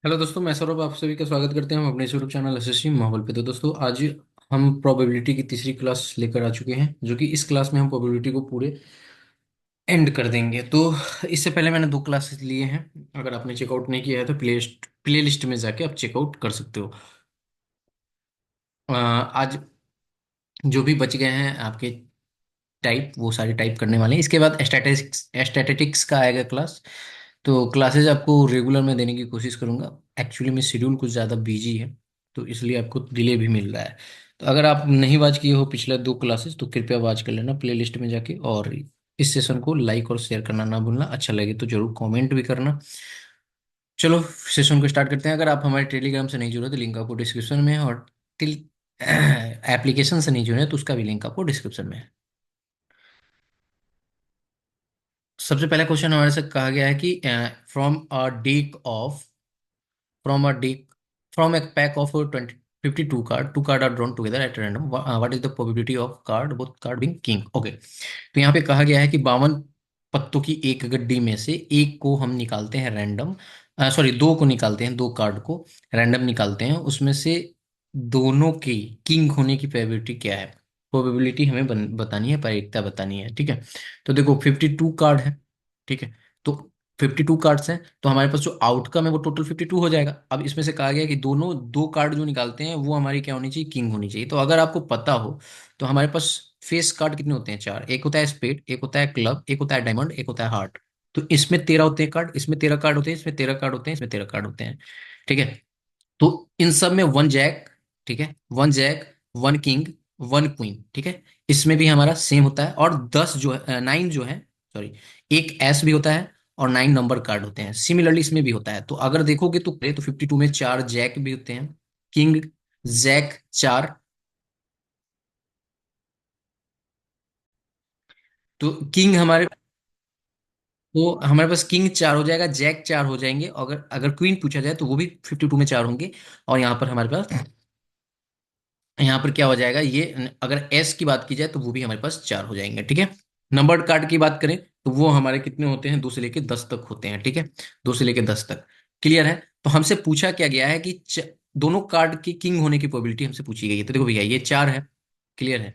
Hello दोस्तों, मैं सौरभ आप सभी का स्वागत करते हैं हम अपने यूट्यूब चैनल एसएससी माहौल पे। तो दोस्तों, आज हम प्रोबेबिलिटी की तीसरी क्लास लेकर आ चुके हैं, जो कि इस क्लास में हम प्रोबेबिलिटी को पूरे एंड कर देंगे। तो इससे पहले मैंने दो क्लासेस लिए हैं। अगर आपने चेकआउट नहीं किया है तो प्ले लिस्ट में जाके आप चेकआउट कर सकते हो। आज जो भी बच गए हैं आपके टाइप, वो सारे टाइप करने वाले हैं। इसके बाद स्टैटिस्टिक्स का आएगा क्लास। तो क्लासेस आपको रेगुलर में देने की कोशिश करूंगा। एक्चुअली में शेड्यूल कुछ ज़्यादा बिजी है, तो इसलिए आपको डिले भी मिल रहा है। तो अगर आप नहीं वॉच किए हो पिछले दो क्लासेस तो कृपया वॉच कर लेना प्ले लिस्ट में जाके। और इस सेशन को लाइक और शेयर करना ना भूलना। अच्छा लगे तो जरूर कमेंट भी करना। चलो, सेशन को स्टार्ट करते हैं। अगर आप हमारे टेलीग्राम से नहीं जुड़े तो लिंक आपको डिस्क्रिप्शन में है, और टिल एप्लीकेशन से नहीं जुड़े तो उसका भी लिंक आपको डिस्क्रिप्शन में है। सबसे पहला क्वेश्चन हमारे से कहा गया है कि from a deck of from a deck from a pack of 52 card, two card are drawn together at random, what is the probability of card both card being king. Okay, तो यहाँ पे कहा गया है कि 52 पत्तों की एक गड्डी में से एक को हम निकालते हैं रैंडम। सॉरी, दो को निकालते हैं, दो कार्ड को रैंडम निकालते हैं। उसमें से दोनों की किंग होने की प्रोबेबिलिटी क्या है। प्रोबेबिलिटी हमें बतानी है, प्रायिकता बतानी है। ठीक है, तो देखो 52 कार्ड है। ठीक है, तो 52 कार्ड्स हैं, तो हमारे पास जो आउटकम है वो टोटल 52 हो जाएगा। अब इसमें से कहा गया है कि दोनों दो कार्ड जो निकालते हैं वो हमारी क्या होनी चाहिए, किंग होनी चाहिए। तो अगर आपको पता हो तो हमारे पास फेस कार्ड कितने होते हैं, चार। एक होता है स्पेड, एक होता है क्लब, एक होता है डायमंड, एक होता है हार्ट। तो इसमें 13 होते हैं कार्ड, इसमें 13 कार्ड होते हैं, इसमें 13 कार्ड होते हैं, इसमें 13 कार्ड होते हैं। ठीक है, तो इन सब में वन जैक। ठीक है, one jack, one king, one queen. ठीक है, इसमें भी हमारा सेम होता है। और 10 जो है, 9 जो है, सॉरी, एक एस भी होता है और 9 नंबर कार्ड होते हैं। सिमिलरली इसमें भी होता है। तो अगर देखोगे तो 52 में चार जैक भी होते हैं, किंग, जैक चार। तो किंग हमारे तो हमारे पास किंग चार हो जाएगा, जैक चार हो जाएंगे। अगर अगर क्वीन पूछा जाए तो वो भी 52 में चार होंगे। और यहाँ पर हमारे पास, यहाँ पर क्या हो जाएगा ये, अगर एस की बात की जाए तो वो भी हमारे पास चार हो जाएंगे। ठीक है, नंबर्ड कार्ड की बात करें तो वो हमारे कितने होते हैं, 2 से लेके 10 तक होते हैं। ठीक है, 2 से लेके 10 तक। क्लियर है। तो हमसे पूछा क्या गया है कि दोनों कार्ड के किंग होने की प्रोबेबिलिटी हमसे पूछी गई है। तो देखो भैया, ये चार है। क्लियर है।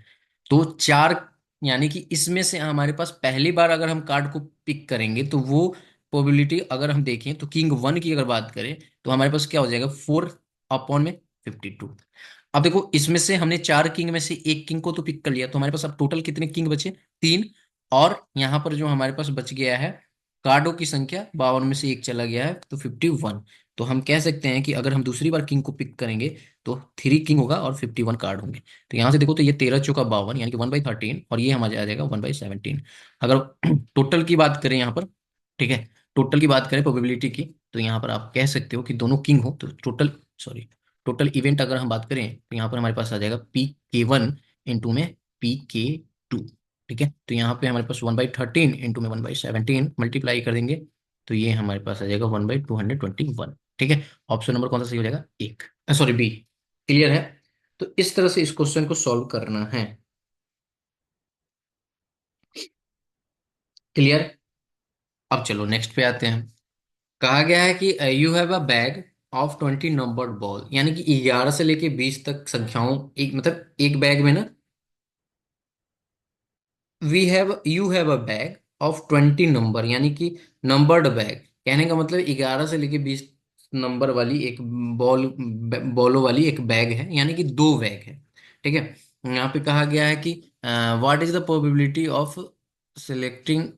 तो चार, यानी कि इसमें से हमारे पास पहली बार अगर हम कार्ड को पिक करेंगे तो वो प्रोबेबिलिटी अगर हम देखें तो किंग वन की अगर बात करें तो हमारे पास क्या हो जाएगा, 4 अपॉन में 52। अब देखो, इसमें से हमने चार किंग में से एक किंग को तो पिक कर लिया, तो हमारे पास अब टोटल कितने किंग बचे, तीन। और यहाँ पर जो हमारे पास बच गया है कार्डों की संख्या, 52 में से एक चला गया है तो 51। तो हम कह सकते हैं कि अगर हम दूसरी बार किंग को पिक करेंगे तो 3 किंग होगा और 51 कार्ड होंगे। तो यहाँ से देखो तो ये 13 चौका 52, यानी कि 1/13, और ये हमारा आ जाएगा 1/17। अगर टोटल की बात करें यहाँ पर, ठीक है, टोटल की बात करें प्रोबेबिलिटी की, तो यहाँ पर आप कह सकते हो कि दोनों किंग हो तो टोटल, सॉरी, टोटल इवेंट अगर हम बात करें तो यहाँ पर हमारे पास आ जाएगा Pk1 इंटू में Pk2। ठीक है, तो यहाँ पे हमारे पास 1/13 इंटू में 1/17 मल्टीप्लाई कर देंगे तो ये हमारे पास आ जाएगा 1/221। ठीक है, ऑप्शन नंबर कौन सा सही हो जाएगा, एक, सॉरी, बी। क्लियर है। तो इस तरह से इस क्वेश्चन को सॉल्व करना है। क्लियर। अब चलो नेक्स्ट पे आते हैं। कहा गया है कि you have a bag of 20 numbered ball, यानी कि 11 से लेके 20 तक संख्याओं, एक मतलब एक बैग में ना, we have you have a bag of 20 number, यानी कि नंबर्ड बैग। कहने का मतलब 11 से लेके 20 नंबर वाली एक बॉल, बॉलों वाली एक बैग है, यानी कि दो बैग है। ठीक है, यहाँ पे कहा गया है कि what is the probability of selecting,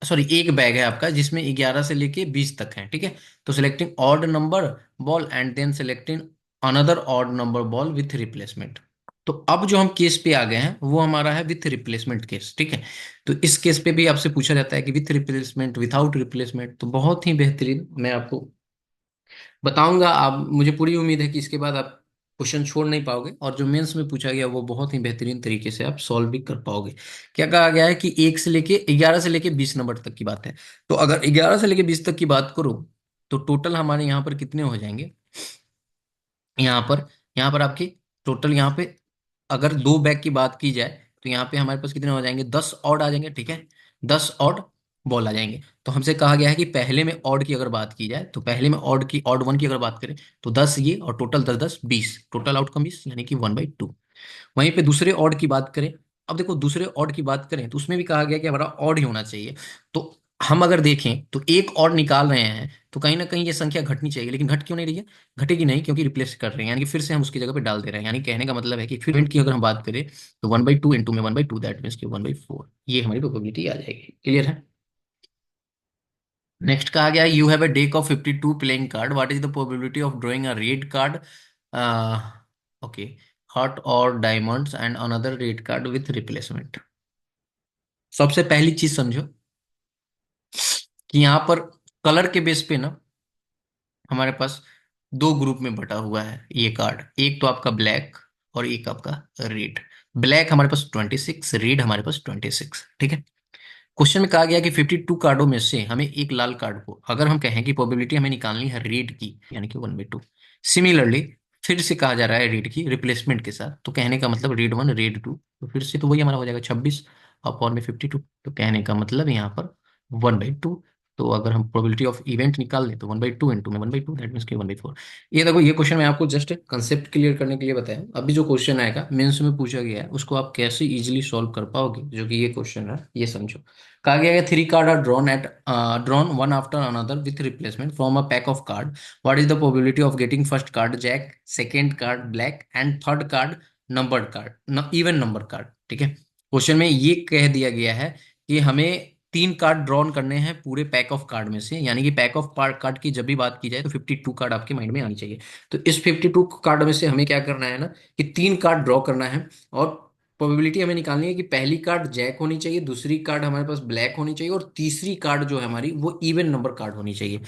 sorry, एक बैग है आपका जिसमें 11 से लेके 20 तक है। ठीक है, तो selecting odd number ball and then selecting another odd number ball with replacement. तो अब जो हम केस पे आ गए हैं वो हमारा है विथ रिप्लेसमेंट केस। ठीक है, तो इस केस पे भी आपसे पूछा जाता है कि विथ रिप्लेसमेंट, विदाउट रिप्लेसमेंट। तो बहुत ही बेहतरीन मैं आपको बताऊंगा। आप, मुझे पूरी उम्मीद है कि इसके बाद आप क्वेश्चन छोड़ नहीं पाओगे, और जो मेंस में पूछा गया वो बहुत ही बेहतरीन तरीके से आप सॉल्व भी कर पाओगे। क्या कहा गया है कि 11 से लेके 20 नंबर तक की बात है। तो अगर 11 से लेके 20 तक की बात करो तो टोटल हमारे यहाँ पर कितने हो जाएंगे, यहाँ पर यहाँ पर आपकी टोटल यहाँ पे अगर दो बैग की बात की जाए तो यहाँ पे हमारे पास कितने हो जाएंगे, 10 ऑड आ जाएंगे। ठीक है, 10 ऑड, बॉल आ जाएंगे। तो हमसे कहा गया है कि पहले में ऑड की अगर बात की जाए, तो पहले में ऑड वन की अगर बात करें तो 10 ये, और टोटल 10 10 20, टोटल आउटकम 20 यानी कि 1/2। वहीं पे दूसरे ऑड की बात करें, अब देखो दूसरे ऑड की बात करें तो उसमें भी कहा गया कि हमारा ऑड ही होना चाहिए। तो हम अगर देखें तो एक ऑड निकाल रहे हैं, तो कहीं ना कहीं ये संख्या घटनी चाहिए, लेकिन घट क्यों नहीं रही है? घटेगी नहीं, क्योंकि रिप्लेस कर रहे हैं, यानी कि फिर से हम उसकी जगह पे डाल दे रहे हैं। यानी कहने का मतलब है कि फिर की अगर हम बात करें तो 1/2 इंटू में 1/2, दैट मीन्स की 1/4, ये हमारी प्रोबेबिलिटी आ जाएगी। क्लियर है? नेक्स्ट कहा गया, you have a deck of 52 playing card, what is the probability of drawing a red card, okay, heart और diamonds and another red card with replacement. सबसे पहली चीज समझो कि यहाँ पर कलर के बेस पे ना हमारे पास दो ग्रुप में बटा हुआ है ये कार्ड। एक तो आपका ब्लैक और एक आपका रेड। ब्लैक हमारे पास 26, रेड हमारे पास 26। ठीक है। क्वेश्चन में कहा गया कि 52 कार्डों में से हमें एक लाल कार्ड को, अगर हम कहें कि प्रोबेबिलिटी हमें निकालनी है रेड की, यानी कि 1/2। सिमिलरली फिर से कहा जा रहा है रेड की रिप्लेसमेंट के साथ, तो कहने का मतलब रेड वन रेड टू, तो फिर से तो वही हमारा हो जाएगा 26 अपॉन में 52। तो कहने का मतलब यहाँ पर 1/2। तो अगर हम प्रोबेबिलिटी ऑफ इवेंट निकाल लें तो 1/2 इंटू में 1/2, दैट मीन्स की 1/4। ये देखो, ये क्वेश्चन मैं आपको जस्ट कंसेप्ट क्लियर करने के लिए बताया। अभी जो क्वेश्चन आएगा मेंस में पूछा गया है, उसको आप कैसे इजीली सॉल्व कर पाओगे, जो कि ये क्वेश्चन है, ये समझो। कहा गया है three card are drawn one after another with replacement from a pack of card, what is the probability of getting first card jack, second card black and third card numbered card, even number card. ठीक है। Question में ये कह दिया गया है कि हमें तीन कार्ड ड्रॉन करने हैं पूरे पैक ऑफ कार्ड में से, यानी कि पैक ऑफ कार्ड की जब भी बात की जाए तो 52 कार्ड आपके माइंड में आनी चाहिए। तो इस 52 कार्ड में से हमें क्या करना है ना, कि तीन कार्ड ड्रॉ करना है, और प्रोबेबिलिटी हमें निकालनी है कि पहली कार्ड जैक होनी चाहिए, दूसरी कार्ड हमारे पास ब्लैक होनी चाहिए, और तीसरी कार्ड जो है हमारी वो इवन नंबर कार्ड होनी चाहिए।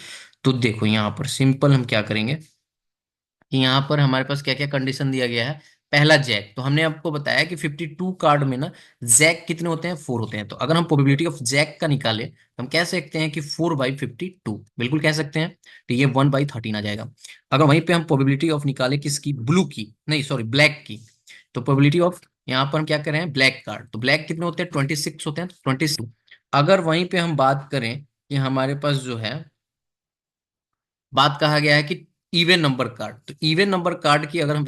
तो देखो यहाँ पर सिंपल हम क्या करेंगे कि यहाँ पर हमारे पास क्या क्या कंडीशन दिया गया है। पहला जैक, तो हमने आपको बताया कि 52 कार्ड में ना जैक कितने होते हैं, 4 होते हैं। तो अगर हम प्रोबेबिलिटी ऑफ जैक का निकालें तो हम कह सकते हैं कि 4/52, बिल्कुल कह सकते हैं। तो ये 1/13 आ जाएगा। अगर वहीं पे हम प्रोबेबिलिटी ऑफ निकालें किसकी, ब्लू की, नहीं सॉरी ब्लैक की, तो प्रोबेबिलिटी ऑफ यहाँ पर हम क्या कर रहे हैं, ब्लैक कार्ड, तो ब्लैक कितने होते हैं, 26 होते हैं, 26। अगर वहीं पे हम बात करें कि हमारे पास जो है, बात कहा गया है कि इवन नंबर कार्ड, तो इवन नंबर कार्ड की अगर हम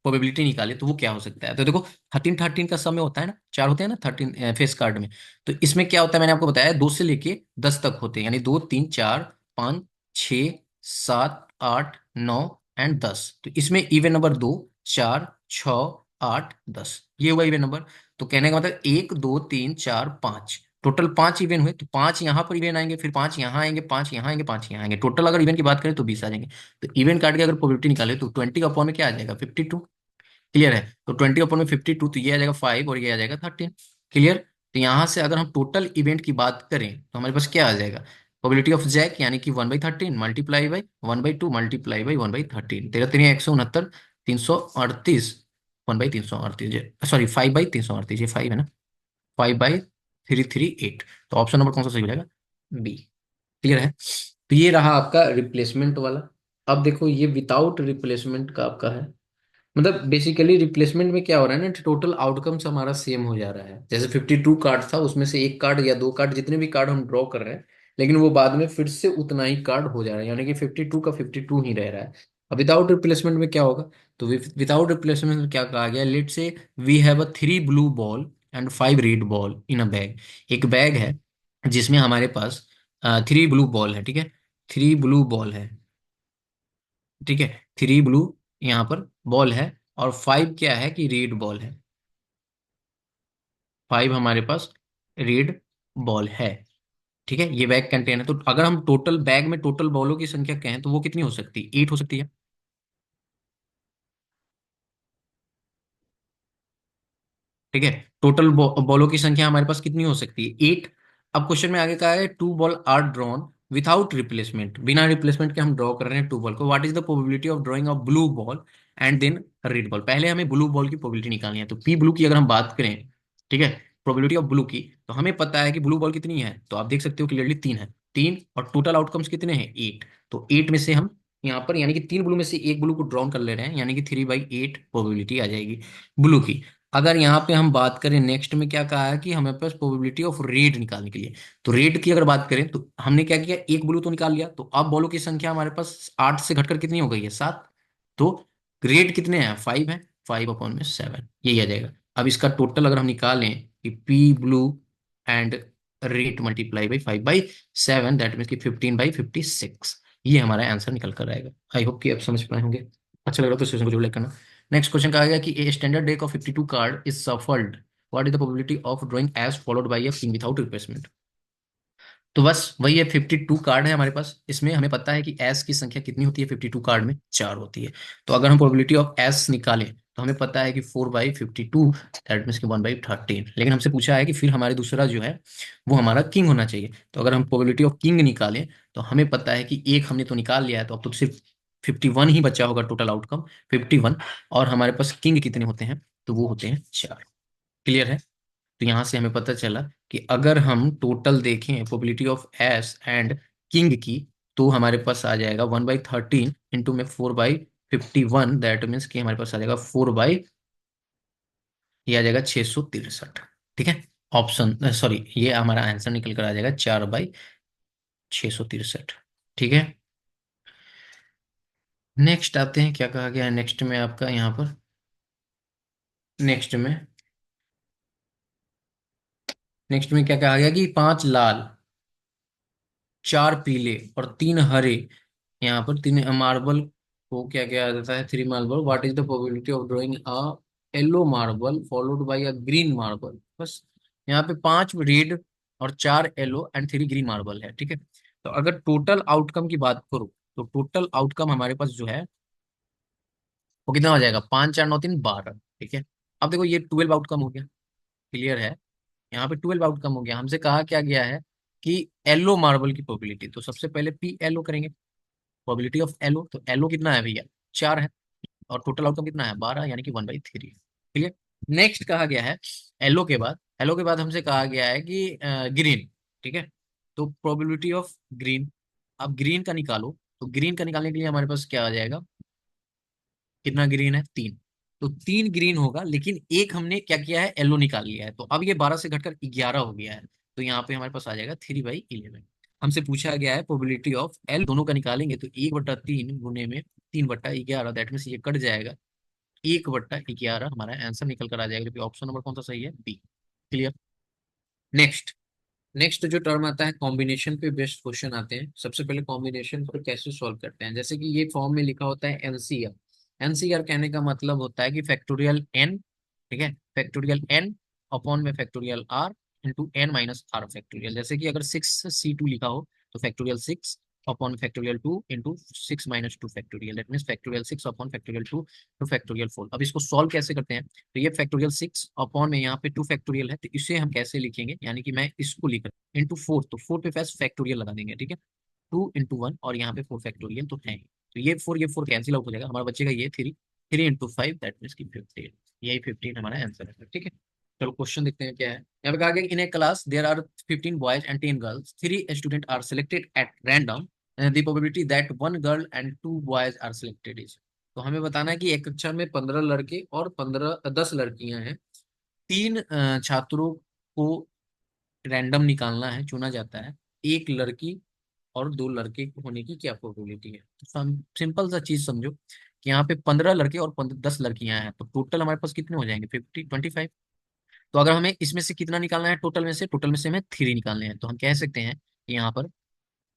प्रोबेबिलिटी निकाले तो वो क्या हो सकता है। तो देखो 13 13 का समय होता है ना, चार होते हैं ना 13 फेस कार्ड में। तो इसमें क्या होता है, मैंने आपको बताया 2 से लेके 10 तक होते हैं, यानी 2 3 4 5 6 7 8 9 एंड 10। तो इसमें इवन नंबर 2 4 6 8 10, ये हुआ इवन नंबर। तो कहने का मतलब 1 2 3 4 5, टोटल 5 इवेंट हुए, तो 5 यहाँ पर इवेंट आएंगे, फिर 5 यहाँ आएंगे, 5 यहाँ आएंगे, 5 यहाँ आएंगे, टोटल अगर इवेंट की बात करें तो 20 आ जाएंगे। तो इवेंट कार्ड की अगर प्रोबेबिलिटी निकाले तो 20 का अपॉन में क्या आ जाएगा, 52। क्लियर है? तो 20 अपॉन में 52, तो ये आ जाएगा 5 और ये आ जाएगा 13। क्लियर? तो यहाँ से अगर हम टोटल इवेंट की बात करें तो हमारे पास क्या आ जाएगा, प्रोबेबिलिटी ऑफ जैक यानी कि 1/13 multiply by 1/2 multiply by 1/13, 13 3 169, 338, 1/338, sorry 5/338, ये 5 है ना, 5/338। तो ऑप्शन नंबर कौन सा सही हो जाएगा, बी। क्लियर है? तो ये रहा आपका रिप्लेसमेंट वाला। अब देखो ये विदाउट रिप्लेसमेंट का आपका है। मतलब बेसिकली रिप्लेसमेंट में क्या हो रहा है ना, टोटल आउटकम्स हमारा सेम हो जा रहा है। जैसे 52 कार्ड था, उसमें से एक कार्ड या दो कार्ड, जितने भी कार्ड हम ड्रॉ कर रहे हैं, लेकिन वो बाद में फिर से उतना ही कार्ड हो जा रहा है, यानी कि 52 का 52 ही रह रहा है। अब विदाउट रिप्लेसमेंट में क्या होगा, तो विदाउट रिप्लेसमेंट में क्या कहा गया, let's say we have a 3 blue ball and 5 red ball in a bag. एक बैग है जिसमें हमारे पास 3 ब्लू बॉल है, ठीक है, 3 ब्लू बॉल है, ठीक है, 3 ब्लू यहाँ पर बॉल है, और 5 क्या है कि रेड बॉल है, 5 हमारे पास रेड बॉल है। ठीक है, ये बैग कंटेन है। तो अगर हम टोटल बैग में टोटल बॉलों की संख्या कहें तो वो कितनी हो सकती है, 8 हो सकती है। ठीक है, टोटल बॉलों की संख्या हमारे पास कितनी हो सकती है, 8। अब क्वेश्चन में आगे कहा है 2 ball are drawn without replacement, बिना रिप्लेसमेंट के हम ड्रॉ कर रहे हैं 2 बॉल को, what is the probability of drawing a blue ball and then red ball. पहले हमें ब्लू बॉल की प्रोबेबिलिटी निकालनी है। तो पी ब्लू की अगर हम बात करें, ठीक है, प्रोबेबिलिटी ऑफ ब्लू की, तो हमें पता है कि ब्लू बॉल कितनी है, तो आप देख सकते हो क्लियरली 3 है, 3, और टोटल आउटकम्स कितने हैं, 8। तो 8 में से हम यहाँ पर यानी कि 3 ब्लू में से एक ब्लू को ड्रॉन कर ले रहे हैं, यानी कि 3/8 प्रोबेबिलिटी आ जाएगी ब्लू की। अगर यहाँ पे हम बात करें नेक्स्ट में क्या कहा है कि हमें पास प्रोबेबिलिटी ऑफ रेड निकालने के लिए, तो रेड की अगर बात करें तो हमने क्या किया, एक ब्लू तो निकाल लिया, तो अब बॉलों की संख्या हमारे पास 8 से घटकर कितनी हो गई है, 7। तो रेड कितने हैं, 5 है, 5/7 यही आ जाएगा। अब इसका टोटल अगर हम निकालें कि pea blue and red multiply by 5/7, that means कि 15/56, ये हमारा आंसर निकल कर आएगा। आई होप कि आप समझ पाए होंगे। अच्छा लग रहा है तो सेशन को जरूर लाइक करना। नेक्स्ट क्वेश्चन कहा गया कि a standard deck of 52 card is shuffled, what is the probability of drawing ace followed by a king without replacement. तो बस वही है, 52 कार्ड है हमारे पास, इसमें हमें पता है कि एस की संख्या कितनी होती है, 52 कार्ड में 4 होती है। तो अगर हम प्रोबेबिलिटी ऑफ एस निकालें तो हमें पता है कि 4/52, दैट मीन्स कि 1/13। लेकिन हमसे पूछा है कि फिर हमारे दूसरा जो है वो हमारा किंग होना चाहिए। तो अगर हम प्रोबेबिलिटी ऑफ किंग निकालें तो हमें पता है कि एक हमने तो निकाल लिया है, तो अब तो सिर्फ 51 ही बचा होगा टोटल आउटकम, 51। और हमारे पास किंग कितने होते हैं, तो वो होते हैं 4। क्लियर है। तो यहां से हमें पता चला कि अगर हम टोटल देखें probability of S and king की, तो हमारे पास आ जाएगा 1/13 इंटू में 4/51, दैट मीन्स कि हमारे पास आ जाएगा 4 बाई, ये आ जाएगा 663। ठीक है, ऑप्शन सॉरी, ये हमारा आंसर निकल कर आ जाएगा 4/663। ठीक है। नेक्स्ट आते हैं, क्या कहा गया है नेक्स्ट में आपका यहाँ पर, नेक्स्ट में नेक्स्ट में क्या कहा गया कि 5 लाल, 4 पीले और 3 हरे, यहाँ पर 3 मार्बल को क्या क्या जाता है, 3 marble, what is the probability of drawing a yellow marble followed by a green marble. बस यहाँ पे 5 रेड और 4 येलो एंड 3 ग्रीन मार्बल है। ठीक है। तो अगर टोटल आउटकम की बात करूँ तो टोटल आउटकम हमारे पास जो है वो कितना हो जाएगा, 5 4 9 3 12। ठीक है। अब देखो ये 12 आउटकम हो गया। क्लियर है। यहाँ पे 12 आउटकम हो गया। हमसे कहा क्या गया है कि येलो मार्बल की प्रोबेबिलिटी, तो सबसे पहले पी एलो करेंगे, प्रोबेबिलिटी ऑफ एलो, तो एलो कितना है भैया, 4 है, और टोटल आउटकम कितना है, 12, यानी कि 1/3। ठीक है। नेक्स्ट कहा गया है एलो के बाद हमसे कहा गया है कि ग्रीन। ठीक है। तो प्रोबेबिलिटी ऑफ ग्रीन, अब ग्रीन का निकालो, तो ग्रीन का निकालने के लिए हमारे पास क्या आ जाएगा, कितना ग्रीन है, 3। तो 3 ग्रीन होगा, लेकिन एक हमने क्या किया है, येलो निकाल लिया है, तो अब ये 12 से घटकर 11 हो गया है। तो यहाँ पे हमारे पास आ जाएगा 3/11। हमसे पूछा गया है प्रोबेबिलिटी ऑफ एल, दोनों का निकालेंगे तो 1/3 गुने में 3/11, दैट मीन्स ये कट जाएगा, 1/11 हमारा आंसर निकल कर आ जाएगा, क्योंकि ऑप्शन नंबर कौन सा सही है, बी। क्लियर। नेक्स्ट, नेक्स्ट जो टर्म आता है कॉम्बिनेशन पे बेस्ड क्वेश्चन आते हैं। सबसे पहले कॉम्बिनेशन को कैसे सॉल्व करते हैं, जैसे कि ये फॉर्म में लिखा होता है एनसीआर। एनसीआर कहने का मतलब होता है कि फैक्टोरियल एन, ठीक है, फैक्टोरियल एन अपॉन में factorial r into n minus r factorial. जैसे कि अगर 6C2 लिखा हो तो factorial 6 upon factorial 2 into 6 - 2 factorial, that means factorial 6 upon factorial 2 two factorial 4। अब इसको सॉल्व कैसे करते हैं, तो ये फैक्टोरियल 6 अपॉन में यहाँ पे 2 फैक्टोरियल है, तो इसे हम कैसे लिखेंगे, यानी कि मैं इसको लिख रहा हूँ इंटू 4, तो 4 पे फैस फैक्टोरियल लगा देंगे। ठीक है। 2 × 1 और यहाँ पे 4 फैक्टोरियल तो है, तो ये फोर कैंसिल आउट हो जाएगा, हमारा बचेगा ये 3, 3 × 5 दैट मीन्स की 15, यही 15 हमारा आंसर है। ठीक है। चलो क्वेश्चन देखते हैं क्या है। यहाँ पे कहा गया in a class there are 15 boys and 10 girls, 3 student are selected at random, the probability that 1 girl and 2 boys are selected is. तो हमें बताना है कि एक कक्षा में 15 लड़के और 10 लड़कियां हैं। 3 छात्रों को रैंडम निकालना है, चुना जाता है, एक लड़की और 2 लड़के होने की क्या प्रोबेबिलिटी है। तो सिंपल सा चीज समझो कि यहाँ पे 15 लड़के और 10 लड़कियां हैं, तो टोटल हमारे पास कितने हो जाएंगे, 25। तो अगर हमें इसमें से कितना निकालना है, टोटल में से हमें 3 निकालने हैं, तो हम कह सकते हैं कि यहाँ पर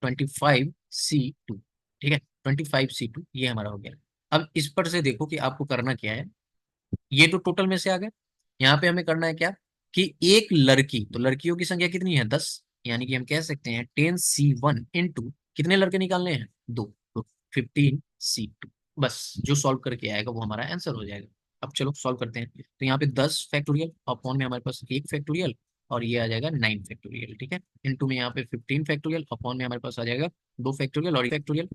25C2। ठीक है, 25C2 ये हमारा हो गया। अब इस पर से देखो कि आपको करना क्या है, ये तो टोटल में से आ गए, यहाँ पे हमें करना है क्या, कि एक लड़की, तो लड़कियों की संख्या कितनी है, 10, यानी कि हम कह सकते हैं 10C1 इंटू कितने लड़के निकालने हैं, 2, तो 15C2। बस जो सॉल्व करके आएगा वो हमारा आंसर हो जाएगा। अब चलो सॉल्व करते हैं, तो यहाँ पे 10 फैक्टोरियल अपॉन में हमारे पास 1 फैक्टोरियल, और ये आ जाएगा 9 फैक्टोरियल। ठीक है। इंटू में यहाँ पे 15 फैक्टोरियल अपॉन में हमारे पास आ जाएगा 2 फैक्टोरियल और 1 फैक्टोरियल,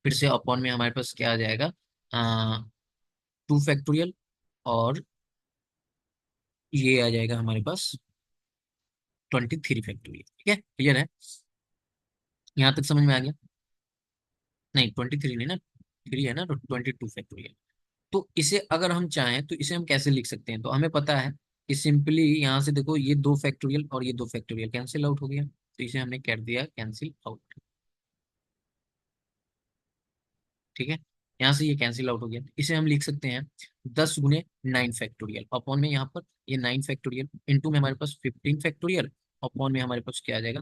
फिर से अपॉन में हमारे पास क्या आ जाएगा, 2 फैक्टोरियल, और ये आ जाएगा हमारे पास 23 फैक्टोरियल। ठीक है, क्लियर है, यहाँ तक समझ में आ गया। नहीं 23 नहीं ना, 3 है ना, तो 22 फैक्टोरियल। तो इसे अगर हम चाहें तो इसे हम कैसे लिख सकते हैं, तो हमें पता है कि सिंपली यहाँ से देखो, ये 2 फैक्टोरियल और ये 2 फैक्टोरियल कैंसिल आउट हो गया, तो इसे हमने कर दिया कैंसिल आउट। ठीक है, यहाँ से ये कैंसिल आउट हो गया, इसे हम लिख सकते हैं 10 × 9 फैक्टोरियल अपॉन में यहाँ पर ये 9 फैक्टोरियल इंटू में हमारे पास 15 फैक्टोरियल अपॉन में हमारे पास क्या आ जाएगा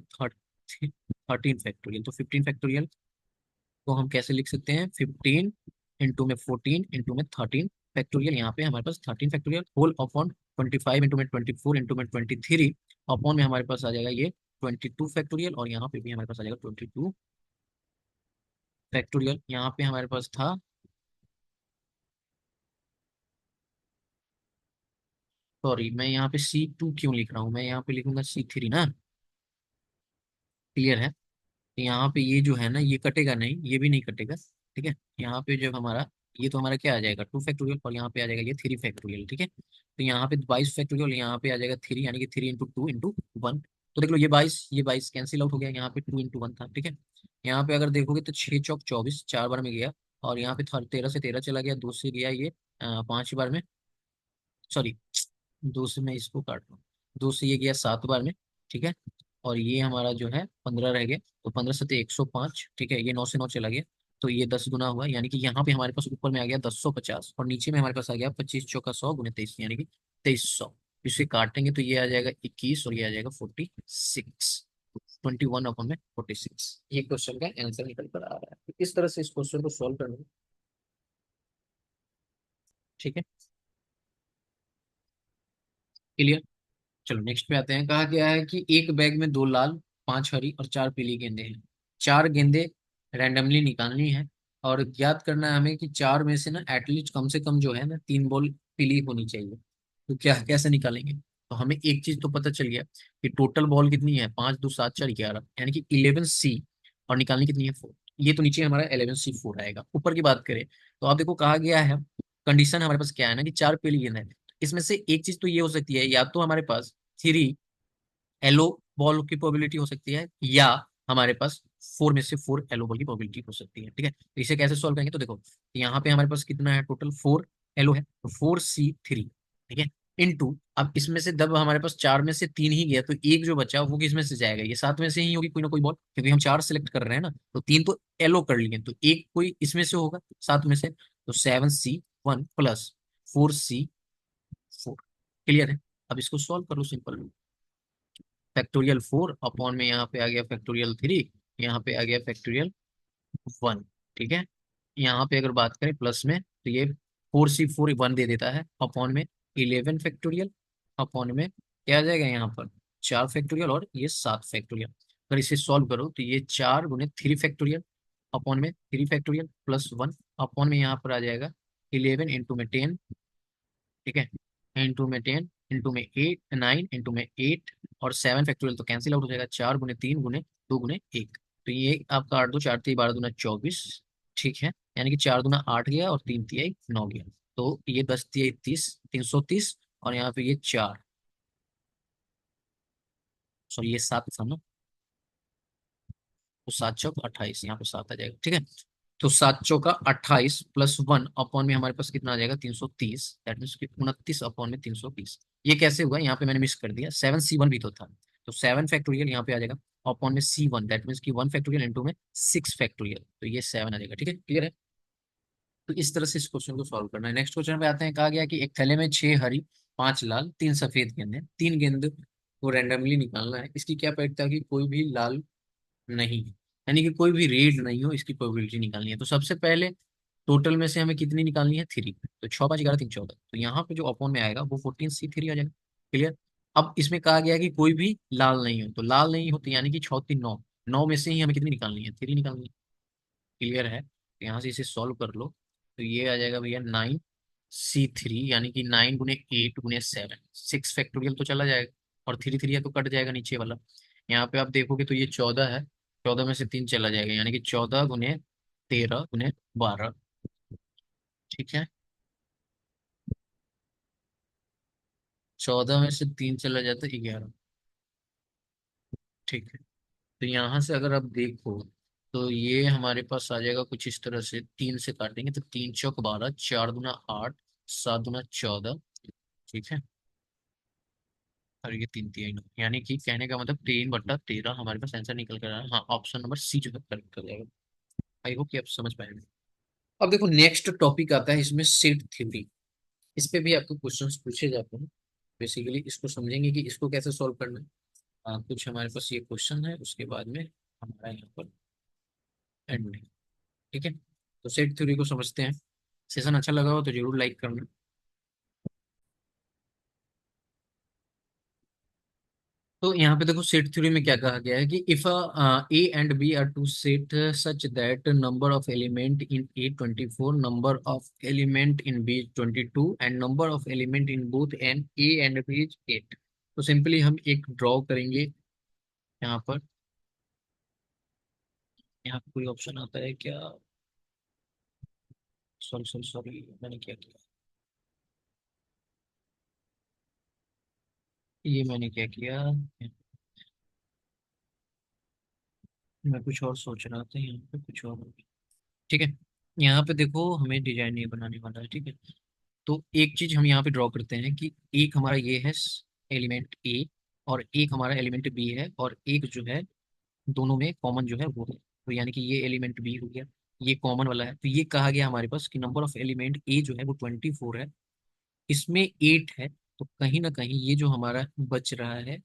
13 फैक्टोरियल। तो 15 फैक्टोरियल को हम कैसे लिख सकते हैं, 15 इंटू में 14 इंटू में 13 फैक्टोरियल, यहाँ पे हमारे पास 13 फैक्टोरियल होल अपॉन 25 इंटू में 24 इंटू में 23 अपॉन में हमारे पास आ जाएगा ये 22 फैक्टोरियल, और यहाँ पे भी हमारे पास आ जाएगा 22 फैक्टोरियल। यहाँ पे हमारे पास था, सॉरी मैं यहाँ पे C2 क्यों लिख रहा हूँ, मैं यहाँ पे लिखूंगा C3 ना। क्लियर है, तो यहाँ पे ये जो है ना, ये कटेगा नहीं, ये भी नहीं कटेगा। ठीक है, यहाँ पे जब हमारा, ये तो हमारा क्या आ जाएगा 2 फैक्टोरियल, और यहाँ पे आ जाएगा ये 3 फैक्टोरियल। ठीक है, तो यहाँ पे 22 फैक्टोरियल, यहाँ पे आ जाएगा 3, यानी कि 3 इंटू 2 इंटू 1। तो देख लो, ये बाईस कैंसिल आउट हो गया, यहाँ पे 2 इंटू 1 था। ठीक है, यहाँ पे अगर देखोगे तो 6 चौक 24 4 बार में गया, और यहाँ पे 13 से 13 चला गया, 2 से गया ये 5 बार में, सॉरी 2 से मैं इसको काट रहा हूँ, 2 से ये गया 7 बार में। ठीक है, और ये हमारा जो है 15 रह गया, तो 15 से 105। ठीक है, ये 9 से 9 चला गया, तो ये 10 गुना हुआ, यानी कि यहाँ पे हमारे पास ऊपर में आ गया 1050, और नीचे में हमारे पास आ गया 25 चौका 100 × 23, यानी कि 2300। इसे काटेंगे तो ये आ जाएगा 21, और ये आ जाएगा 46, 21/46। ये क्वेश्चन का आंसर निकल कर आ रहा है। तो इस तरह से इस क्वेश्चन को सॉल्व करना है। ठीक है, क्लियर। चलो नेक्स्ट पे आते हैं। कहा गया है कि एक बैग में 2 लाल, 5 हरी और 4 पीली गेंदें हैं। 4 गेंदें रैंडमली निकालनी है, और ज्ञात करना है हमें कि 4 में से ना एटलीस्ट कम से कम जो है ना 3 बॉल पीली होनी चाहिए। तो क्या कैसे निकालेंगे, तो हमें एक चीज तो पता चल गया कि टोटल बॉल कितनी है, 5 2 7 4 11, यानी कि 11C, और निकालनी कितनी है 4। ये तो नीचे हमारा 11C4 आएगा। ऊपर की बात करें तो आप देखो, कहा गया है कंडीशन हमारे पास क्या है ना, कि 4 पीली गेंद है। इसमें से एक चीज तो ये हो सकती है, या तो हमारे पास 3 येलो बॉल की प्रोबेबिलिटी हो सकती है, या हमारे पास 4 में से 4 येलो बॉल की प्रोबेबिलिटी हो सकती है। ठीक है, तो इसे कैसे सॉल्व करेंगे, तो देखो यहाँ पे हमारे पास कितना है, टोटल 4 येलो है, तो 4C3। ठीक है, इनटू, अब इसमें से जब हमारे पास 4 में से 3 ही गया, तो एक जो बचा वो किस में से जाएगा, ये 7 में से ही होगी कोई ना कोई बॉल, क्योंकि हम 4 सेलेक्ट कर रहे हैं ना, तो 3 तो येलो कर लिए, तो एक कोई इसमें से होगा 7 में से, तो 7C1 + 4C4। क्लियर है, अब इसको सॉल्व कर लो सिंपल। फैक्टोरियल 4 अपॉन में यहाँ पे आ गया फैक्टोरियल 3, यहाँ पे आ गया फैक्टोरियल 1। ठीक है, यहाँ पे अगर बात करें प्लस में, तो ये 4C4 1 दे देता है, अपॉन में 11 फैक्टोरियल, अपॉन में क्या आ जाएगा यहाँ पर 4 फैक्टोरियल, और ये 7 फैक्टोरियल। अगर इसे सॉल्व करो तो ये 4 × 3 फैक्टोरियल, अपॉन में 3 फैक्टोरियल +1, अपॉन में यहाँ पर आ जाएगा 11 इंटू में 10। ठीक है, इंटू में 8 9 इंटू में 8, और 7 फैक्टोरियल तो कैंसिल आउट हो जाएगा, 4 × 3 × 2 × 1। तो ये आप काट दो, 4 × 3 = 12 × 24। ठीक है, यानी कि 4 × 2 = 8 गया, और 3 × 3 = 9 गया, तो ये 10 × 3 = 30, 330, और यहाँ पे ये 4, सॉरी ये 7 था ना, तो 7 × 4 = 28, यहाँ पे 7 आ जाएगा। ठीक है, तो 7 × 4 = 28 +1 अपॉन में हमारे पास कितना आ जाएगा 330, दैट मीन्स 29/320। ये कैसे हुआ, यहाँ पे मैंने मिस कर दिया, 7C1 भी तो था, तो 7 फैक्टोरियल यहाँ पे आ जाएगा, अपॉन में C1, दैट मीन्स कि 1 फैक्टोरियल इंटू में 6 फैक्टोरियल, तो ये 7 आ जाएगा। ठीक है, क्लियर है। तो इस तरह से इस क्वेश्चन को सॉल्व करना है। नेक्स्ट क्वेश्चन पे आते हैं। कहा गया कि एक थैले में 6 हरी, 5 लाल, 3 सफेद गेंद, 3 गेंद को रैंडमली निकालना है। इसकी क्या प्रयोजन है कि कोई भी लाल नहीं है, यानी कि कोई भी रेड नहीं हो, इसकी प्रोबेबिलिटी निकालनी है। तो सबसे पहले टोटल में से हमें कितनी निकालनी है 3, तो 6 5 11 3 14, तो यहाँ पे जो अपॉन में आएगा वो 14C3 आ जाएगा। क्लियर। अब इसमें कहा गया है कि कोई भी लाल नहीं हो, तो लाल नहीं होती यानी कि 6 3 9, 9 में से ही हमें कितनी निकालनी है 3 निकालनी है। क्लियर है, तो यहाँ से इसे सॉल्व कर लो, तो ये आ जाएगा भैया 9C3, यानी कि 9 × 8 × 7, 6 फैक्टोरियल तो चला जाएगा, और 3 3 है तो कट जाएगा नीचे वाला। यहाँ पे आप देखोगे तो ये 14 है, 14 में से 3 चला जाएगा, यानी कि 14 × 13 × 12। ठीक है, 14 में से 3 चला जाता है 11। ठीक है, तो यहाँ से अगर आप देखो तो ये हमारे पास आ जाएगा कुछ इस तरह से, 3 से काटेंगे तो 3 चौक 12, 4 दूना 8, 7 दूना 14। ठीक है। और ये 3 3 यानी कि कहने का मतलब 3/13 हमारे पास आंसर निकल कर आया। हाँ, ऑप्शन नंबर सी जो है करेक्ट कर जाएगा। आई होप कि आप समझ पाएंगे। अब देखो नेक्स्ट टॉपिक आता है इसमें, सेट थ्योरी। इस पे भी आपको क्वेश्चंस पूछे जाते हैं। बेसिकली इसको समझेंगे कि इसको कैसे सॉल्व करना है। कुछ हमारे पास ये क्वेश्चन है, उसके बाद में हमारा यहाँ पर एंड। ठीक है, तो सेट थ्योरी को समझते हैं। सेशन अच्छा लगा हो तो जरूर लाइक करना। तो यहाँ पे देखो सेट थ्योरी में क्या कहा गया है कि if A and B are two set such that number of element in A 24, number of element in B 22 and number of element in both in A and B is 8। तो simply हम एक draw करेंगे यहाँ पर। यहाँ पे कोई option आता है क्या? सॉरी सॉरी सॉरी, मैंने क्या किया, ये मैंने क्या किया, मैं कुछ और सोच रहा था, यहाँ पे कुछ और हो गया। ठीक है, यहाँ पे देखो हमें डिजाइन नहीं बनाने वाला है। ठीक है, तो एक चीज हम यहाँ पे ड्रॉ करते हैं कि एक हमारा ये है एलिमेंट ए, और एक हमारा एलिमेंट बी है, और एक जो है दोनों में कॉमन जो है वो है, तो यानी कि ये एलिमेंट बी हो गया, ये कॉमन वाला है। तो ये कहा गया हमारे पास कि नंबर ऑफ एलिमेंट ए जो है वो 24 है, इसमें 8 है, तो कहीं ना कहीं ये जो हमारा बच रहा है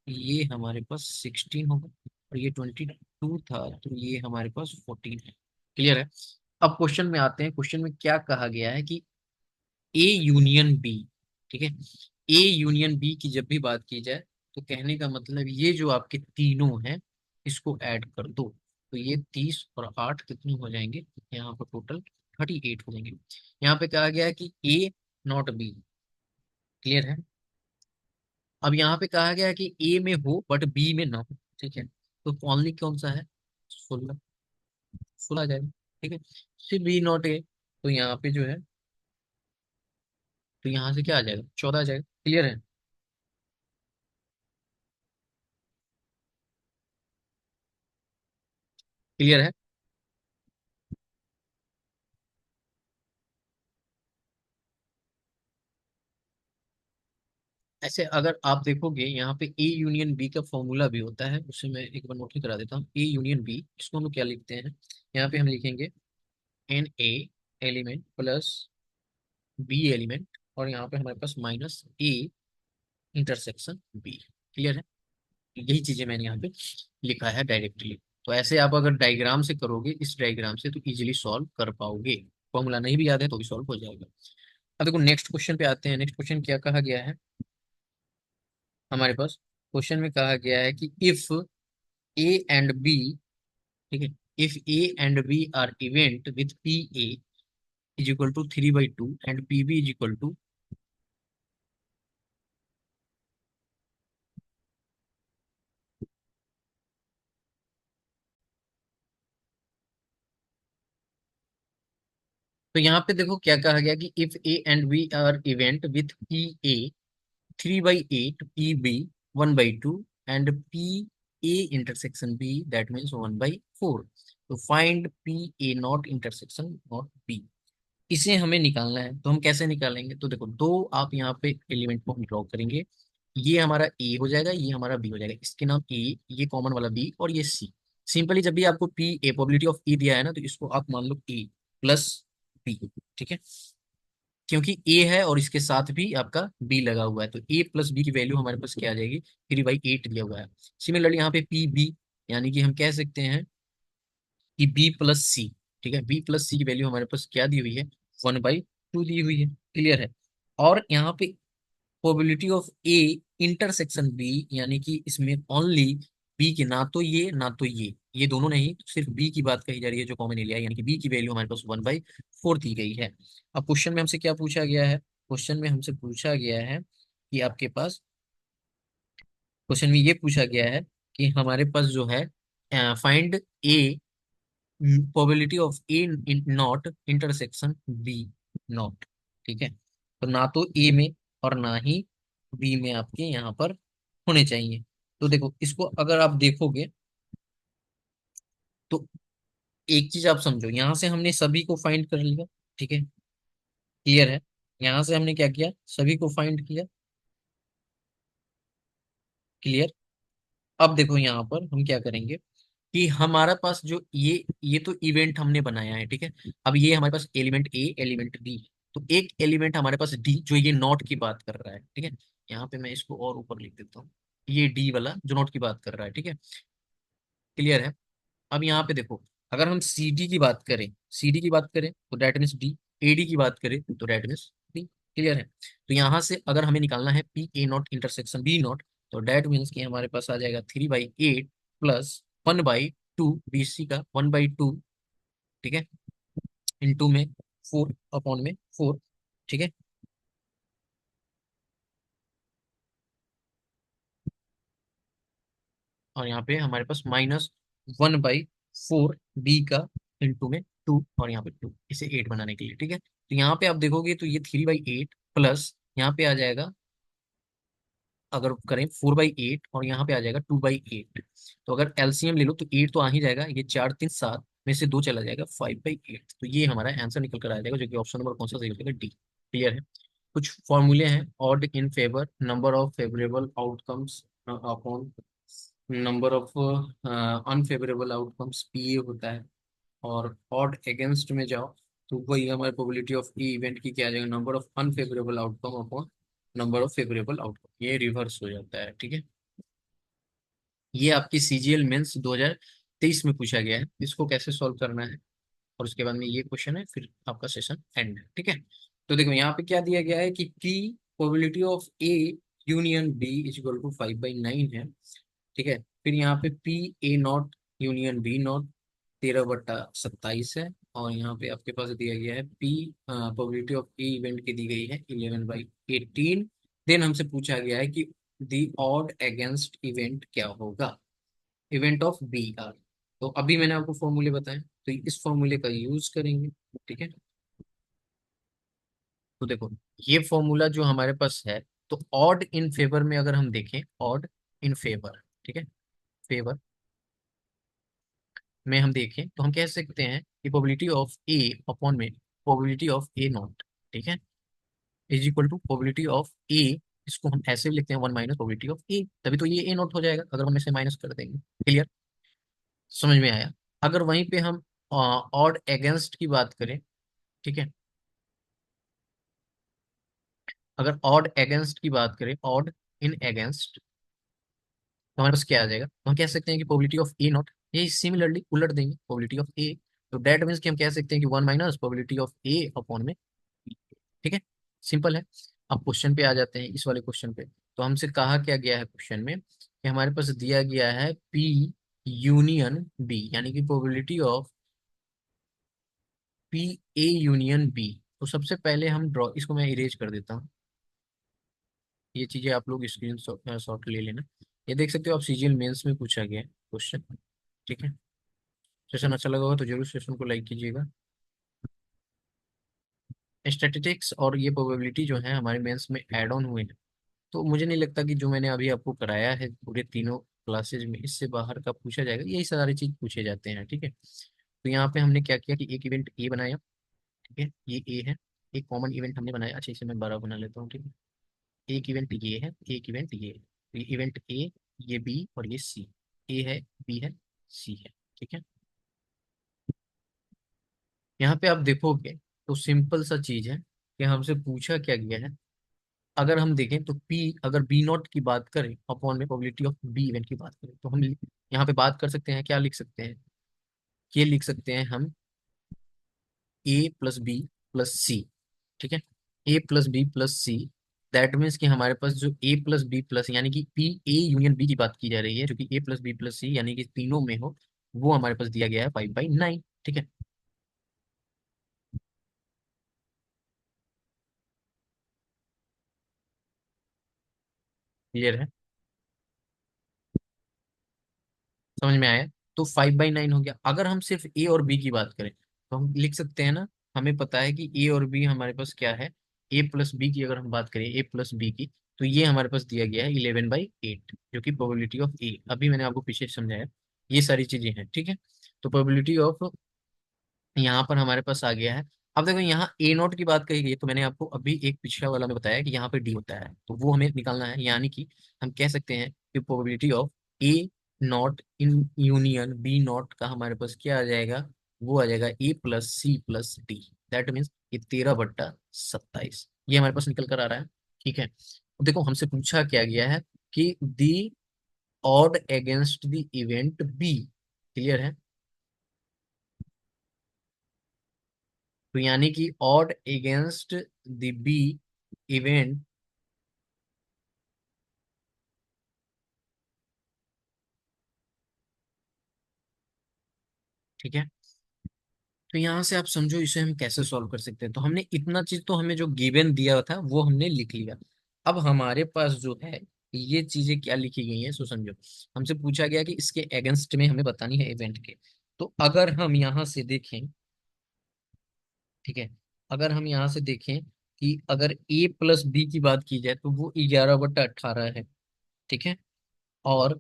ये हमारे पास 16 होगा, और ये 22 था तो ये हमारे पास 14 है। क्लियर है? अब क्वेश्चन में आते हैं। क्वेश्चन में क्या कहा गया है कि ए यूनियन बी। ठीक है, ए यूनियन बी की जब भी बात की जाए तो कहने का मतलब ये जो आपके तीनों हैं इसको ऐड कर दो, तो ये 30 और 8 कितने हो जाएंगे, यहाँ पर टोटल 38 हो जाएंगे। यहाँ पे कहा गया है कि ए नॉट बी। क्लियर है? अब यहाँ पे कहा गया है कि ए में हो बट बी में ना हो। ठीक है, तो ओनली कौन सा है, 16। 16 आ जाएगा। ठीक है, सिर्फ बी नॉट ए, तो यहाँ पे जो है, तो यहाँ से क्या आ जाएगा, 14 आ जाएगा। क्लियर है? क्लियर है? ऐसे अगर आप देखोगे यहाँ पे ए यूनियन बी का फॉर्मूला भी होता है, उसे मैं एक बार नोट ही करा देता हूँ। ए यूनियन बी, इसको हम लोग क्या लिखते हैं, यहाँ पे हम लिखेंगे n A element plus B element, और यहाँ पे हमारे पास minus A intersection B. Clear है? यही चीजें मैंने यहाँ पे लिखा है डायरेक्टली। तो ऐसे आप अगर डायग्राम से करोगे, इस डायग्राम से, तो इजीली सॉल्व कर पाओगे। फॉर्मूला नहीं भी याद है तो भी सॉल्व हो जाएगा। अब देखो नेक्स्ट क्वेश्चन पे आते हैं। नेक्स्ट क्वेश्चन क्या कहा गया है हमारे पास? क्वेश्चन में कहा गया है कि इफ ए एंड बी, ठीक है, if A and B are event with P A is equal to 3/2 and P B is equal to. तो यहाँ पे देखो क्या कहा गया कि if A and B are event with P A 3/8, P B 1/2 and P A intersection B that means 1/4, तो find P A not intersection not B. इसे हमें निकालना है, तो हम कैसे निकालेंगे? तो देखो दो आप यहाँ पे एलिमेंट को हम ड्रॉ करेंगे। ये हमारा ए हो जाएगा, ये हमारा बी हो जाएगा, इसके नाम ए, ये कॉमन वाला बी, और ये सी। सिंपली जब भी आपको पी ए प्रोबेबिलिटी ऑफ ए दिया है ना, तो इसको आप मान लो ए प्लस बी। ठीक है, क्योंकि ए है और इसके साथ भी आपका बी लगा हुआ है, तो ए प्लस बी की वैल्यू हमारे पास क्या आ जाएगी, 3/8 दिया हुआ है। सिमिलरली यहाँ पे पी बी, यानी कि हम कह सकते हैं कि बी प्लस सी। ठीक है, बी प्लस सी की वैल्यू हमारे पास क्या दी हुई है, 1/2 दी हुई है। क्लियर है? और यहाँ पे probability of A intersection B, यानी कि इसमें ओनली बी के, ना तो ना तो ये दोनों नहीं, सिर्फ बी की बात कही जा रही है जो कॉमन एरिया है, यानी कि बी की वैल्यू हमारे पास 1/4 दी गई है। अब क्वेश्चन में हमसे क्या पूछा गया है? क्वेश्चन में हमसे पूछा गया है कि आपके पास, क्वेश्चन में ये पूछा गया है कि हमारे पास जो है find a probability of A not intersection B not. ठीक है, तो ना तो ए में और ना ही बी में आपके यहाँ पर होने चाहिए। तो देखो इसको अगर आप देखोगे तो एक चीज आप समझो, यहाँ से हमने सभी को फाइंड कर लिया, ठीक है, क्लियर है। यहाँ से हमने क्या किया, सभी को फाइंड किया, क्लियर। अब देखो यहाँ पर हम क्या करेंगे कि हमारा पास जो ये तो इवेंट हमने बनाया है, ठीक है। अब ये हमारे पास एलिमेंट ए एलिमेंट डी, तो एक एलिमेंट हमारे पास डी जो ये नॉट की बात कर रहा है, ठीक है। यहाँ पे मैं इसको और ऊपर लिख देता हूँ, ये डी वाला जो नॉट की बात कर रहा है, ठीक है, क्लियर है। अब यहाँ पे देखो, अगर हम सी डी की बात करें, सी डी की बात करें तो that means D, A D की बात करें तो डेट मीन्स डी, क्लियर है। तो यहाँ से अगर हमें निकालना है P A not intersection B not, तो डेट मीन्स कि हमारे पास आ जाएगा 3/8 प्लस 1/2 बी सी का 1/2, ठीक है, इंटू में 4 अपॉन में 4, ठीक है। और यहाँ पे हमारे पास -1/4 बी का इंटू में 2, और यहाँ पे 2 इसे 8 बनाने के लिए, ठीक है। तो यहाँ पे आप देखोगे तो ये 3/8 प्लस यहाँ पे आ जाएगा, अगर करें 4/8 और यहाँ पे आ जाएगा 2/8, तो अगर एलसीएम ले लो तो 8 तो आ ही जाएगा, ये 4 3 7 में से 2 चला जाएगा, 5/8, तो ये हमारा आंसर निकल कर आ जाएगा, जो कि ऑप्शन नंबर कौन सा सही हो जाएगा, डी, क्लियर है। कुछ फॉर्मूले हैं, odd in favour, number of favourable outcomes upon number of unfavourable outcomes, P A होता है। और ऑड अगेंस्ट में जाओ तो वही हमारी प्रोबेबिलिटी ऑफ ई इवेंट की क्या आ जाएगा, number of unfavourable outcome upon number of favourable outcome, ये रिवर्स हो जाता है, ठीक है। ये आपकी सीजीएल मेंस 2023 में पूछा गया है, इसको कैसे सॉल्व करना है, और उसके बाद में ये क्वेश्चन है, फिर आपका सेशन एंड है, ठीक है। तो देखो यहाँ पे क्या दिया गया है कि P probability of A union B is equal to 5/9 है, ठीक है। फिर यहाँ पे P A not union B not 13/27 है, और यहाँ पे आपके पास दिया गया है P probability of A event की दी गई है 11/18। देन हमसे पूछा गया है कि दी ऑड अगेंस्ट इवेंट क्या होगा, इवेंट ऑफ बी आर। तो अभी मैंने आपको फॉर्मूले बताए, तो इस फॉर्मूले का यूज करेंगे, ठीक है। तो देखो, ये फॉर्मूला जो हमारे पास है, तो ऑड इन फेवर में अगर हम देखें, ऑड इन फेवर, ठीक है, फेवर में हम देखें तो हम कह सकते हैं कि प्रोबेबिलिटी ऑफ ए अपॉन में प्रोबेबिलिटी ऑफ ए नॉट, ठीक है, is equal to probability of A, इसको हम ऐसे भी लिखते हैं 1 - प्रोबेबिलिटी ऑफ ए, तभी तो ये ए नॉट हो जाएगा अगर हम इसे माइनस कर देंगे, क्लियर, समझ में आया। अगर वहीं पे हम ऑड अगेंस्ट की बात करें, ठीक है, अगर ऑड अगेंस्ट की बात करें, ऑड इन अगेंस्ट, तो हमारे पास क्या आ जाएगा, तो हम कह सकते हैं कि प्रोबेबिलिटी ऑफ ए नॉट, ये सिमिलरली उलट देंगे प्रोबेबिलिटी ऑफ ए, तो दैट मीन्स कि हम कह सकते हैं कि 1 - प्रोबेबिलिटी ऑफ ए अपॉन में, ठीक है, सिंपल है। अब क्वेश्चन पे आ जाते हैं, इस वाले क्वेश्चन पे। तो हमसे कहा क्या गया है क्वेश्चन में कि हमारे पास दिया गया है पी यूनियन बी, यानी कि probability of P A union B. तो सबसे पहले हम ड्रॉ, इसको मैं इरेज कर देता हूँ, ये चीजें आप लोग स्क्रीन शॉट ले लेना। ये देख सकते हो आप, सीजीएल मेंस में पूछा गया है क्वेश्चन, ठीक है। सेशन अच्छा लगा होगा तो जरूर सेशन को लाइक कीजिएगा। स्टैटिस्टिक्स और ये प्रोबेबिलिटी जो है हमारे मेंस में ऐड ऑन हुए हैं, तो मुझे नहीं लगता कि जो मैंने अभी आपको कराया है पूरे तीनों क्लासेज में, इससे बाहर का पूछा जाएगा, यही सारी चीज पूछे जाते हैं, ठीक है। तो यहाँ पे हमने क्या किया कि एक इवेंट ए बनाया, ठीक है, ये ए है, एक कॉमन इवेंट हमने बनाया, अच्छा इसे मैं 12 बना लेता हूँ, ठीक है। एक इवेंट ये है, एक इवेंट ये है, तो ये इवेंट ए, ये बी और ये सी, ए है, बी है, सी है, ठीक है। यहाँ पे आप देखोगे तो सिंपल सा चीज है कि हमसे पूछा क्या गया है, अगर हम देखें तो पी, अगर बी नॉट की बात करें अपॉन में प्रोबेबिलिटी ऑफ बी इवेंट की बात करें, तो हम यहाँ पे बात कर सकते हैं, क्या लिख सकते हैं, ये लिख सकते हैं हम A plus B plus C, ठीक है, A plus B plus C. That means कि हमारे पास जो ए प्लस बी प्लस, यानी कि पी ए यूनियन बी की बात की जा रही है, जो कि ए प्लस बी प्लस सी यानी कि तीनों में हो, वो हमारे पास दिया गया है 5/9, ठीक है, क्लियर है, समझ में आया। तो 5/9 हो गया। अगर हम सिर्फ ए और बी की बात करें तो हम लिख सकते हैं ना, हमें पता है कि ए और बी हमारे पास क्या है, ए प्लस बी की अगर हम बात करें, ए प्लस बी की, तो ये हमारे पास दिया गया है 11/8, जो कि प्रोबेबिलिटी ऑफ ए, अभी मैंने आपको पीछे समझाया, ये सारी चीजें हैं, ठीक है। तो प्रोबेबिलिटी ऑफ यहाँ पर हमारे पास आ गया है। अब देखो यहाँ ए नॉट की बात कही गई है, तो मैंने आपको अभी एक पिछला वाला में बताया कि यहाँ पे डी होता है, तो वो हमें निकालना है। यानी कि हम कह सकते हैं कि probability of A not in union B not का हमारे पास क्या आ जाएगा, वो आ जाएगा A plus C plus D. That means ये 13/27 ये हमारे पास निकल कर आ रहा है। ठीक है, अब देखो हमसे पूछा क्या गया है कि the odd against the event B. Clear है? तो यानी कि odd against the B event. ठीक है, तो यहां से आप समझो इसे हम कैसे सॉल्व कर सकते हैं। तो हमने इतना चीज तो हमें जो गिवन दिया था वो हमने लिख लिया। अब हमारे पास जो है ये चीजें क्या लिखी गई हैं, सो समझो। हमसे पूछा गया कि इसके अगेंस्ट में हमें बतानी है इवेंट के। तो अगर हम यहाँ से देखें, ठीक है, अगर हम यहाँ से देखें कि अगर ए प्लस बी की बात की जाए तो वो 11/18 है। ठीक है, और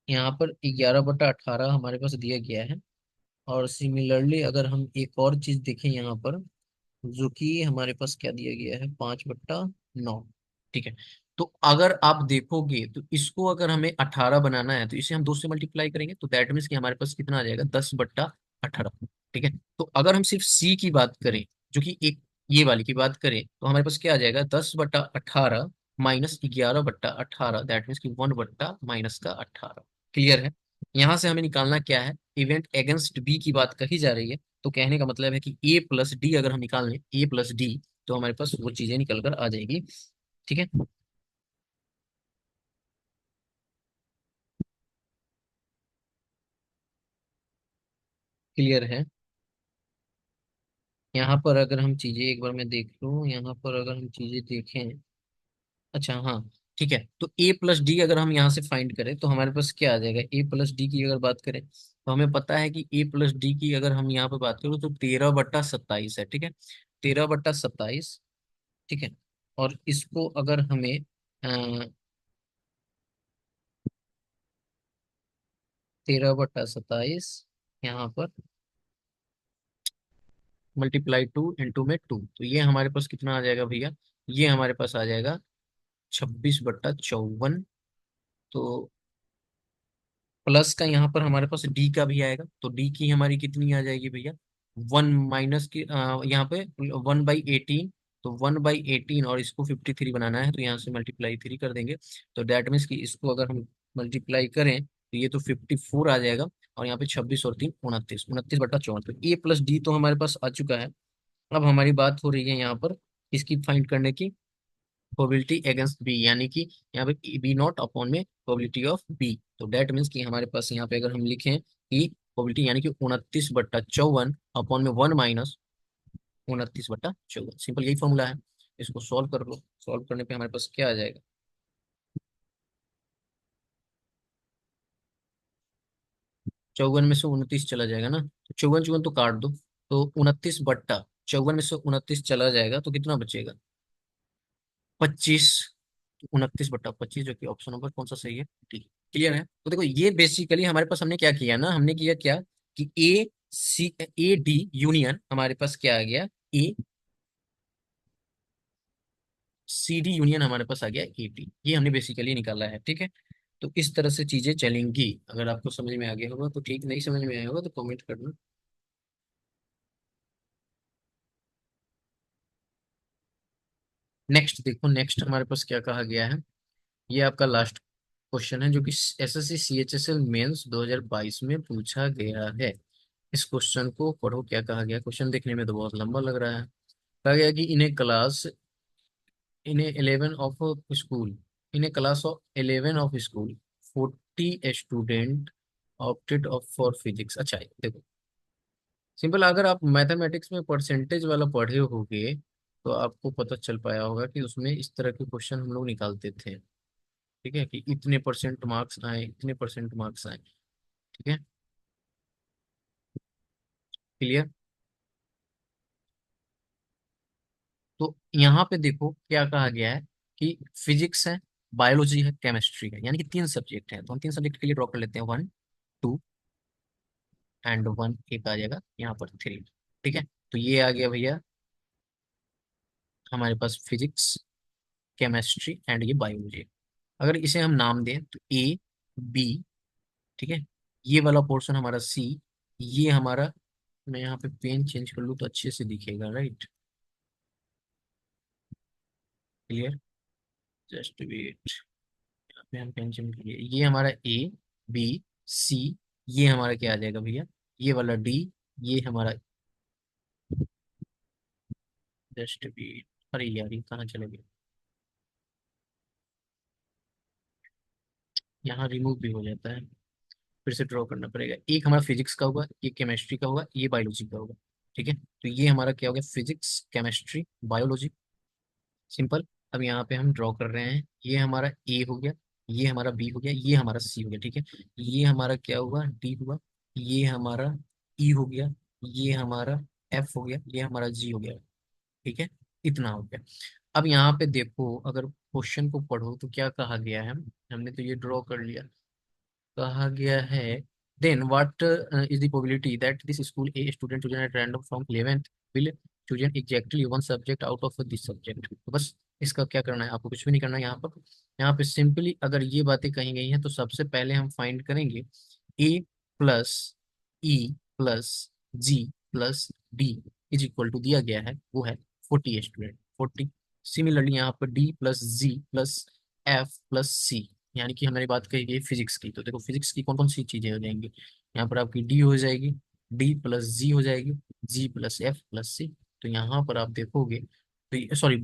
यहाँ पर 11/18 हमारे पास दिया गया है। और सिमिलरली अगर हम एक और चीज देखें यहाँ पर, जो कि हमारे पास क्या दिया गया है, 5/9। ठीक है, तो अगर आप देखोगे तो इसको अगर हमें 18 बनाना है तो इसे हम 2 से मल्टीप्लाई करेंगे, तो दैट मीन्स कि हमारे पास कितना आ जाएगा, 10/18। ठीक है, तो अगर हम सिर्फ सी की बात करें, जो कि एक ये वाली की बात करें, तो हमारे पास क्या आ जाएगा, 10/18 माइनस 11/18, दैट मीन्स कि 1/-18। क्लियर है? यहां से हमें निकालना क्या है, इवेंट अगेंस्ट बी की बात कही जा रही है। तो कहने का मतलब है कि ए प्लस डी अगर हम निकाल लें, ए प्लस डी, तो हमारे पास वो चीजें निकल कर आ जाएगी। ठीक है, क्लियर है? यहाँ पर अगर हम चीजें एक बार मैं देख लूँ, यहाँ पर अगर हम चीजें देखें, अच्छा हाँ, ठीक है, तो ए प्लस डी अगर हम यहाँ से फाइंड करें तो हमारे पास क्या आ जाएगा, ए प्लस डी की अगर बात करें तो हमें पता है कि ए प्लस डी की अगर हम यहाँ पे बात करें तो 13/27 है। ठीक है, 13/27। ठीक है, और इसको अगर हमें 13/27 यहाँ पर मल्टीप्लाई टू इंटू में टू, तो ये हमारे पास कितना आ जाएगा भैया, ये हमारे पास आ जाएगा 26/54। तो प्लस का यहाँ पर हमारे पास डी का भी आएगा, तो डी की हमारी कितनी आ जाएगी भैया, 1 माइनस की यहाँ पे 1/18। तो 1/18 और इसको 53 बनाना है, तो यहाँ से मल्टीप्लाई 3 कर देंगे। तो दैट मीन्स कि इसको अगर हम मल्टीप्लाई करें तो ये तो 54 आ जाएगा। और यहाँ पे 26 और 3 29, 29/54। तो ए प्लस डी तो हमारे पास आ चुका है। अब हमारी बात हो रही है यहाँ पर इसकी फाइंड करने की, प्रोबेबिलिटी अगेंस्ट बी, यानी कि यहाँ पे बी नॉट अपॉन में प्रोबेबिलिटी ऑफ बी। तो डेट मीन्स कि हमारे पास यहाँ पे अगर हम लिखें कि प्रोबेबिलिटी यानी कि 29/54 अपॉन में 1 माइनस 29/54, सिंपल यही फॉर्मूला है। इसको सॉल्व कर लो, सॉल्व करने पे हमारे पास क्या आ जाएगा, 54 में से 29 चला जाएगा ना, तो 54 54 तो काट दो, तो 29/54 में से 29 चला जाएगा तो कितना बचेगा, 25। 29/25, जो कि ऑप्शन नंबर कौन सा सही है, ठीक। क्लियर है? तो देखो ये बेसिकली हमारे पास हमने क्या किया ना, हमने किया क्या कि ए डी यूनियन हमारे पास क्या आ गया, ए सी डी यूनियन हमारे पास आ गया ए डी, ये हमने बेसिकली निकाला है। ठीक है, तो इस तरह से चीजें चलेंगी। अगर आपको समझ में आ गया होगा तो ठीक, नहीं समझ में आया होगा तो कमेंट करना। नेक्स्ट देखो, नेक्स्ट हमारे पास क्या कहा गया है, ये आपका लास्ट क्वेश्चन है जो कि एसएससी सीएचएसएल मेंस 2022 में पूछा गया है। इस क्वेश्चन को पढ़ो, क्या कहा गया। क्वेश्चन देखने में तो बहुत लंबा लग रहा है। कहा गया कि इन ए 11 of school in a class of 11 of school 40 student opted of for physics. अच्छा देखो, सिंपल, अगर आप मैथमेटिक्स में परसेंटेज वाला पढ़े होगे तो आपको पता चल पाया होगा कि उसमें इस तरह के क्वेश्चन हम लोग निकालते थे। ठीक है, कि इतने परसेंट मार्क्स आए, इतने परसेंट मार्क्स आए। ठीक है, क्लियर? तो यहाँ पे देखो क्या कहा गया है कि फिजिक्स है, बायोलॉजी है, केमिस्ट्री है, यानी कि 3 सब्जेक्ट हैं। तो हम 3 सब्जेक्ट के लिए ड्रॉ कर लेते हैं, 1 2 एंड वन एक आ जाएगा यहाँ पर थ्री। ठीक है, तो ये आ गया भैया हमारे पास फिजिक्स, केमिस्ट्री एंड ये बायोलॉजी। अगर इसे हम नाम दें तो ए, बी, ठीक है, ये वाला पोर्शन हमारा सी, ये हमारा, मैं यहाँ पे पेन चेंज कर लूँ तो अच्छे से दिखेगा, राइट? क्लियर, जस्ट वेट, यहाँ पे हम पेन चेंज कर लिए, ये हमारा ए, बी, सी, ये हमारा क्या आ जाएगा भैया, ये वाला डी, ये हमारा, जस्ट वेट, अरे यार ये कहाँ चले गए, यहाँ रिमूव भी हो जाता है, फिर से ड्रॉ करना पड़ेगा। एक हमारा फिजिक्स का होगा, ये केमिस्ट्री का होगा, ये बायोलॉजी का होगा। ठीक है, तो ये हमारा क्या हो गया, फिजिक्स, केमिस्ट्री, बायोलॉजी, सिंपल। अब यहाँ पे हम ड्रॉ कर रहे हैं, ये हमारा ए हो गया, ये हमारा बी हो गया, ये हमारा सी हो गया। ठीक है, ये हमारा क्या हुआ, डी हुआ, ये हमारा ई हो गया, ये हमारा एफ हो गया, ये हमारा जी हो गया। ठीक है, इतना हो गया। अब यहाँ पे देखो, अगर क्वेश्चन को पढ़ो तो क्या कहा गया है, हमने तो ये ड्रॉ कर लिया, कहा गया है then what is the probability that this school a student chosen at random from 11th will chosen exactly one subject out of this subject. तो बस इसका क्या करना है, आपको कुछ भी नहीं करना है यहाँ पर। यहाँ पे सिंपली अगर ये बातें कही गई हैं तो सबसे पहले हम फाइंड करेंगे A plus E plus G plus D is equal to दिया गया है, वो है 40 स्टूडेंट 40। सिमिलरली यहाँ पर D plus G plus F plus सी, यानी कि हमारी बात कही गई फिजिक्स की, तो देखो फिजिक्स की कौन कौन सी चीजें हो जाएंगी, यहाँ पर आपकी डी हो जाएगी, डी प्लस जी हो जाएगी, जी प्लस एफ प्लस सी। तो यहाँ पर आप देखोगे तो सॉरी,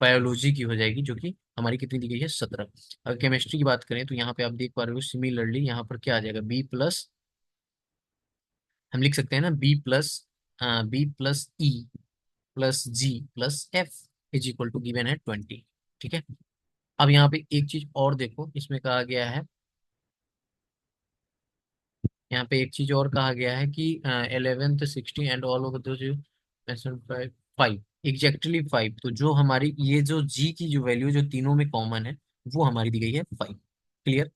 बायोलॉजी की हो जाएगी जो कि हमारी कितनी दी गई है, 17। अगर केमिस्ट्री की बात करें तो यहाँ पे आप देख पा रहे हो सिमिलरली यहाँ पर क्या आ जाएगा, बी प्लस, हम लिख सकते हैं ना B plus, B plus E plus G plus F is equal to given है 20। ठीक है, अब यहाँ पे एक चीज और देखो, इसमें कहा गया है, यहाँ पे एक चीज और कहा गया है कि 11th 16 एंड ऑल ओवर दो जो फाइव, फाइव एग्जैक्टली फाइव, तो जो हमारी ये जो जी की जो वैल्यू जो तीनों में कॉमन है वो हमारी दी गई है 5। क्लियर।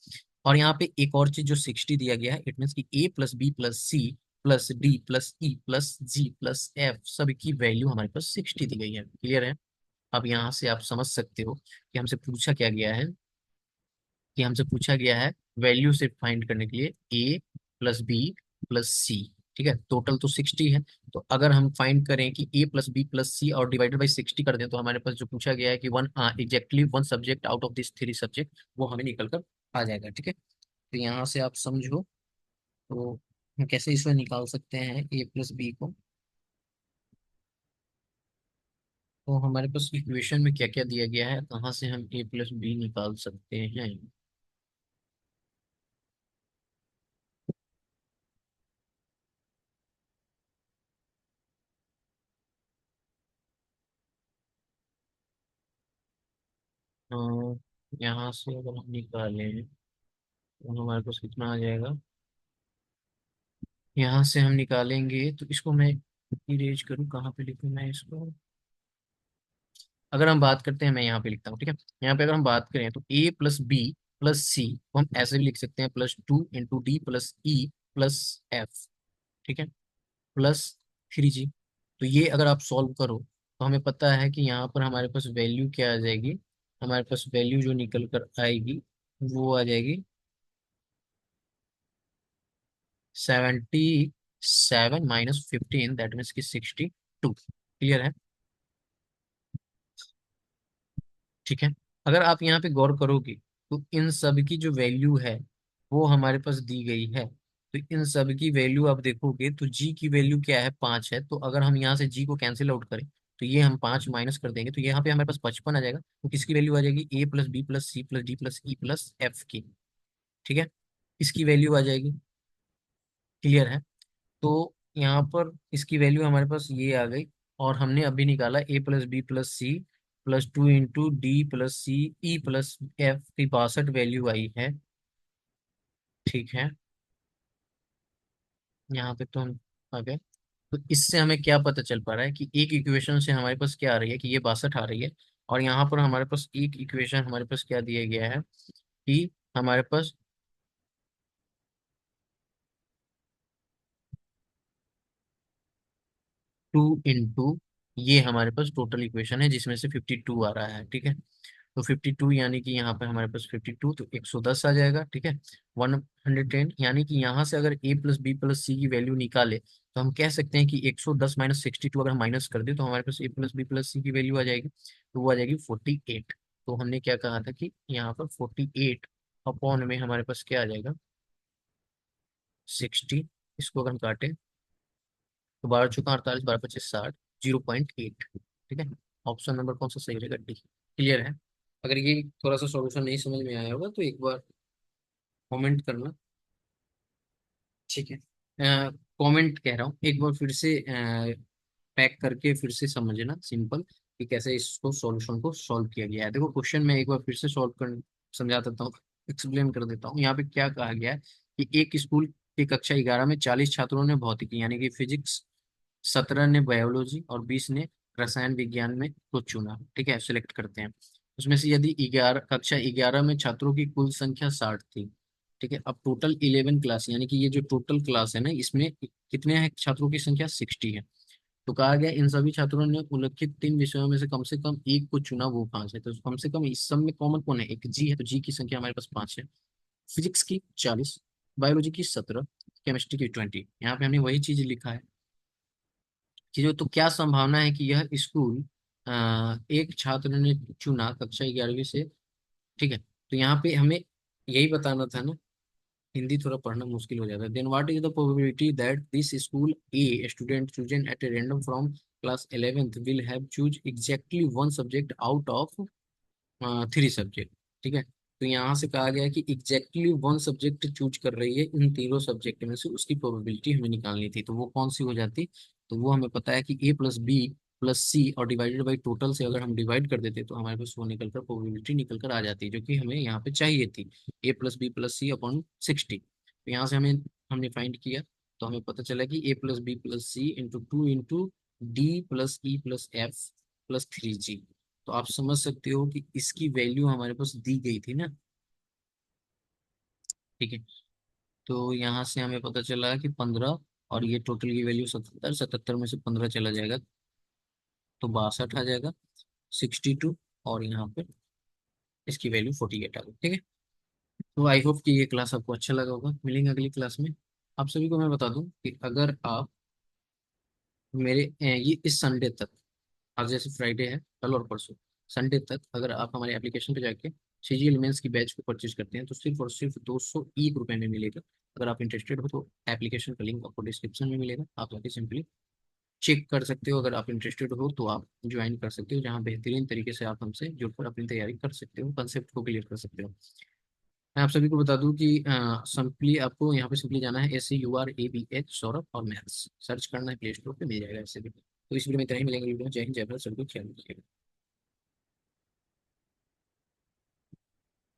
और यहाँ पे एक और चीज जो 60 दिया गया है, इट मीन कि A plus B plus C plus D plus E plus G plus F सभी की वैल्यू हमारे पास 60 दी गई है। क्लियर है। अब यहाँ से आप समझ सकते हो कि हमसे पूछा क्या गया है, कि हमसे पूछा गया है वैल्यू से फाइंड करने के लिए ए प्लस बी प्लस सी। ठीक है, टोटल तो 60 है, तो अगर हम फाइंड करें कि ए प्लस बी प्लस सी और डिवाइडेड बाई 60 कर दें तो हमारे पास जो पूछा गया है कि one exactly one subject out of this three subject वो हमें निकल कर आ जाएगा। ठीक है, तो यहाँ से आप समझो तो हम कैसे इसमें निकाल सकते हैं ए प्लस बी को। तो हमारे पास इक्वेशन में क्या क्या दिया गया है, कहाँ से हम ए प्लस बी निकाल सकते हैं। अ, यहाँ से अगर हम निकालें तो हमारे पास कितना आ जाएगा, यहाँ से हम निकालेंगे तो इसको मैं इरेज करूँ, कहाँ पे लिखूँ मैं इसको। अगर हम बात करते हैं, मैं यहाँ पे लिखता हूँ, ठीक है। यहाँ पे अगर हम बात करें तो ए प्लस बी प्लस सी को हम ऐसे भी लिख सकते हैं plus two into D plus E plus F. ठीक है, प्लस थ्री जी। तो ये अगर आप सॉल्व करो तो हमें पता है कि यहाँ पर हमारे पास वैल्यू क्या आ जाएगी, हमारे पास वैल्यू जो निकल कर आएगी वो आ जाएगी 77 - 15 दैट मीन्स की 62। क्लियर है। ठीक है, अगर आप यहाँ पे गौर करोगे तो इन सब की जो वैल्यू है वो हमारे पास दी गई है, तो इन सब की वैल्यू आप देखोगे तो जी की वैल्यू क्या है, 5 है। तो अगर हम यहाँ से जी को कैंसिल आउट करें तो ये हम 5 माइनस कर देंगे तो यहाँ पे हमारे पास 55 आ जाएगा। तो किसकी वैल्यू आ जाएगी, A plus B plus C plus D plus E plus F की। ठीक है, इसकी वैल्यू आ जाएगी। क्लियर है। तो यहाँ पर इसकी वैल्यू हमारे पास ये आ गई, और हमने अभी निकाला A plus B plus C plus two into D plus C E plus F की 62 वैल्यू आई है। ठीक है, यहाँ पे तो हम आ गए। तो इससे हमें क्या पता चल पा रहा है कि एक इक्वेशन से हमारे पास क्या आ रही है कि ये 62 आ रही है, और यहाँ पर हमारे पास एक इक्वेशन हमारे पास क्या दिया गया है कि हमारे पास 2 इंटू ये हमारे पास टोटल इक्वेशन है जिसमें से 52 आ रहा है, ठीक है। तो 52 यानी कि यहाँ पे हमारे पास 52 तो 110 आ जाएगा, ठीक है। 110 यानी कि यहाँ से अगर ए प्लस बी प्लस सी की वैल्यू निकाले तो हम कह सकते हैं कि 110 माइनस 62 अगर हम माइनस कर दे तो हमारे पास ए प्लस बी प्लस सी की वैल्यू आ जाएगी, तो वो आ जाएगी 48। तो हमने क्या कहा था कि यहाँ पर 48 अपॉन में हमारे पास क्या आ जाएगा 60। इसको अगर हम काटें तो 12 × 4 = 48, 12 × 25 = 60, 0.8, ठीक है। ऑप्शन नंबर कौन सा सही रहेगा, डी। क्लियर है। अगर ये थोड़ा सा सॉल्यूशन नहीं समझ में आया होगा तो एक बार कमेंट करना, ठीक है। कमेंट कह रहा हूँ, एक बार फिर से पैक करके फिर से समझना सिंपल कि कैसे इसको सॉल्यूशन को सॉल्व किया गया है। देखो क्वेश्चन में एक बार फिर से सॉल्व कर समझा देता हूँ, एक्सप्लेन कर देता हूँ। यहाँ पे क्या कहा गया है कि एक स्कूल की कक्षा 11 में 40 छात्रों ने भौतिकी यानी कि फिजिक्स, 17 ने बायोलॉजी और 20 ने रसायन विज्ञान में को चुना, ठीक है। सिलेक्ट करते हैं उसमें से यदि 11 कक्षा 11 में छात्रों की कुल संख्या 60 थी, ठीक है। अब टोटल 11 क्लास यानी कि ये जो टोटल क्लास है ना इसमें कितने हैं छात्रों की संख्या 60 है। तो कहा गया इन सभी छात्रों ने उल्लिखित 3 विषयों में से कम एक को चुना, वो 5 है। तो कम से कम इस सब में कॉमन कौन है, एक जी है, तो जी की संख्या हमारे पास 5 है। फिजिक्स की 40, बायोलॉजी की 17, केमिस्ट्री की 20। यहाँ पे हमने वही चीज लिखा है कि जो तो क्या संभावना है कि यह स्कूल एक छात्र ने चुना कक्षा 11वीं से, ठीक है। तो यहाँ पे हमें यही बताना था ना, हिंदी थोड़ा पढ़ना मुश्किल हो जाता है। Then what is the probability that this school a student chosen at a random from class 11th will have choose exactly one subject out of 3 subject, ठीक है। तो यहाँ से कहा गया है कि एग्जैक्टली वन सब्जेक्ट चूज कर रही है इन तीनों सब्जेक्ट में से, उसकी प्रोबेबिलिटी हमें निकालनी थी। तो वो कौन सी हो जाती, तो वो हमें पता है कि ए प्लस बी प्लस सी और डिवाइडेड बाई टोटल से अगर हम डिवाइड कर देते तो हमारे पास वो निकल कर प्रोबेबिलिटी निकल कर आ जाती जो कि हमें यहाँ पे चाहिए थी, ए प्लस बी प्लस सी अपॉन 60। तो यहाँ से हमने फाइंड किया तो हमें पता चला कि A plus B plus C into 2 into D plus E plus F plus 3 G. तो आप समझ सकते हो कि इसकी वैल्यू हमारे पास दी गई थी ना, ठीक है। तो यहाँ से हमें पता चला कि 15 और ये टोटल की वैल्यू 77, 77 में से 15 चला जाएगा तो 62 आ जाएगा, 62। और यहाँ पे इसकी वैल्यू 48 आ गई, ठीक है। तो आई होप कि ये क्लास आपको अच्छा लगा होगा। मिलेंगे अगली क्लास में। आप सभी को मैं बता दूं कि अगर आप मेरे ये इस संडे तक, आज जैसे फ्राइडे है कल और परसों, संडे तक अगर आप हमारे एप्लीकेशन पे जाके सीजीएल मेंस की बैच को परचेज करते हैं तो सिर्फ और सिर्फ 201 रुपये में मिलेगा। अगर आप इंटरेस्टेड हो तो एप्लीकेशन का लिंक आपको डिस्क्रिप्शन में मिलेगा, आप जाके सिंपली चेक कर सकते हो। अगर आप इंटरेस्टेड हो तो आप ज्वाइन कर सकते हो, जहाँ बेहतरीन तरीके से आप हमसे जुड़कर अपनी तैयारी कर सकते हो, कंसेप्ट को क्लियर कर सकते हो। मैं आप सभी को बता दूं कि सिंपली आपको यहाँ पे सिंपली जाना है SCURABH सौरभ और मैथ्स सर्च करना है, प्ले स्टोर पे मिल जाएगा ऐसे भी। तो इस वीडियो में इतना ही, मिलेंगे वीडियो। जय हिंद, जय भारत, सभी को ख्याल रखिएगा।